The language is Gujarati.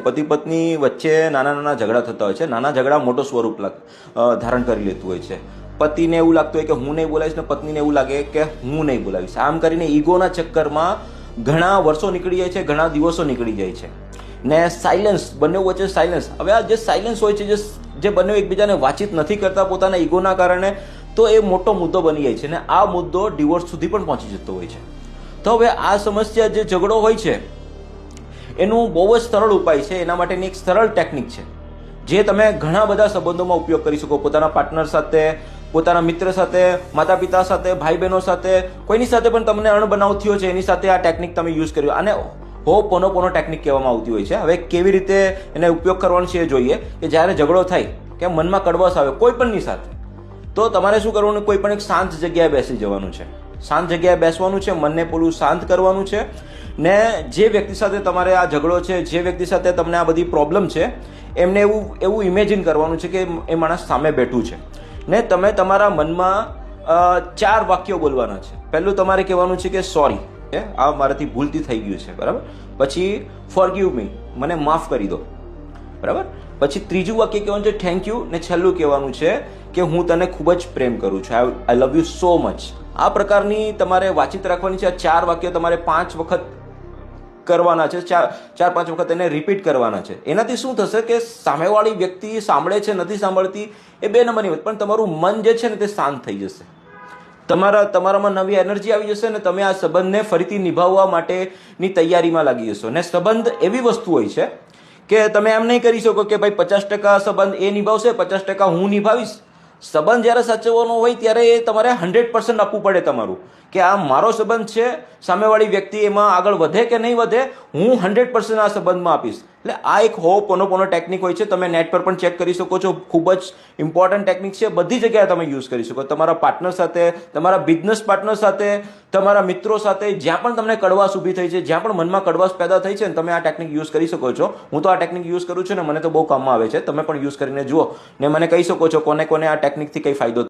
પતિ પત્ની વચ્ચે નાના નાના ઝઘડા થતા હોય છે. નાના ઝઘડા મોટો સ્વરૂપ ધારણ કરી લેતું હોય છે. પતિને એવું લાગતું હોય કે હું નહીં બોલાવીશ ને પત્નીને એવું લાગે કે હું નહીં બોલાવીશ. આમ કરીને ઈગોના ચક્કરમાં ઘણા વર્ષો નીકળી જાય છે, ઘણા દિવસો નીકળી જાય છે ને સાયલન્સ, બંને વચ્ચે સાયલન્સ. હવે આ જે સાયલન્સ હોય છે, જે બંને એકબીજાને વાતચીત નથી કરતા પોતાના ઈગોના કારણે, તો એ મોટો મુદ્દો બની જાય છે ને આ મુદ્દો ડિવોર્સ સુધી પણ પહોંચી જતો હોય છે. તો હવે આ સમસ્યા, જે ઝઘડો હોય છે, એનું બહુ જ સરળ ઉપાય છે. એના માટેની એક સરળ ટેકનિક છે જે તમે ઘણા બધા સંબંધોમાં ઉપયોગ કરી શકો. પોતાના પાર્ટનર સાથે, પોતાના મિત્ર સાથે, માતા પિતા સાથે, ભાઈ બહેનો સાથે, કોઈની સાથે પણ તમને અણબનાવ થયો છે એની સાથે આ ટેકનિક તમે યુઝ કર્યો. આને હોપોનોપોનો ટેકનિક કહેવામાં આવતી હોય છે. હવે કેવી રીતે એને ઉપયોગ કરવાનો છે એ જોઈએ કે જ્યારે ઝઘડો થાય કે મનમાં કડવાશ આવે કોઈ પણની સાથે, તો તમારે શું કરવાનું? કોઈ પણ એક શાંત જગ્યાએ બેસી જવાનું છે. શાંત જગ્યાએ બેસવાનું છે, મનને પૂરું શાંત કરવાનું છે ને જે વ્યક્તિ સાથે તમારે આ ઝઘડો છે, જે વ્યક્તિ સાથે તમને આ બધી પ્રોબ્લેમ છે, એમને એવું ઇમેજિન કરવાનું છે કે એ માણસ સામે બેઠું છે ને તમે તમારા મનમાં 4 વાક્યો બોલવાના છે. પહેલું તમારે કહેવાનું છે કે સોરી, આ મારાથી ભૂલથી થઈ ગયું છે, બરાબર. પછી ફોરગીવ મી, મને માફ કરી દો, બરાબર. પછી ત્રીજું વાક્ય કહેવાનું છે થેન્ક યુ ને છેલ્લું કહેવાનું છે કે હું તને ખૂબ જ પ્રેમ કરું છું, આઈ લવ યુ સો મચ. આ પ્રકારની તમારે વાતચીત રાખવાની છે. આ 4 વાક્યો તમારે 5 વખત કરવાના છે. 4-5 વખત એને રિપીટ કરવાના છે. એનાથી શું થશે કે સામેવાળી વ્યક્તિ સાંભળે છે નથી સાંભળતી એ 2 નંબરની વાત, પણ તમારું મન જે છે ને તે શાંત થઈ જશે. તમારામાં નવી એનર્જી આવી જશે ને તમે આ સંબંધને ફરીથી નિભાવવા માટેની તૈયારીમાં લાગી જશો. ને સંબંધ એવી વસ્તુ હોય છે કે તમે એમ નહીં કરી શકો કે ભાઈ 50% સંબંધ એ નિભાવશે, 50% હું નિભાવીશ. સંબંધ જ્યારે સાચવવાનો હોય ત્યારે એ તમારે 100% આપવું પડે તમારું, કે આ મારો સંબંધ છે, સામેવાળી વ્યક્તિ એમાં આગળ વધે કે નહીં વધે, હું 100% આ સંબંધમાં આપીશ. એટલે આ એક હોપોનોપોનો ટેકનિક હોય છે. તમે નેટ પર પણ ચેક કરી શકો છો. ખૂબ જ ઇમ્પોર્ટન્ટ ટેકનિક છે. બધી જગ્યાએ તમે યુઝ કરી શકો. તમારા પાર્ટનર સાથે, તમારા બિઝનેસ પાર્ટનર સાથે, તમારા મિત્રો સાથે, જ્યાં પણ તમને કડવાશ ઊભી થઈ છે, જ્યાં પણ મનમાં કડવાશ પેદા થઈ છે ને, તમે આ ટેકનિક યુઝ કરી શકો છો. હું તો આ ટેકનિક યુઝ કરું છું ને મને તો બહુ કામમાં આવે છે. તમે પણ યુઝ કરીને જુઓ ને મને કહી શકો છો કોને કોને આ ટેકનિકથી કઈ ફાયદો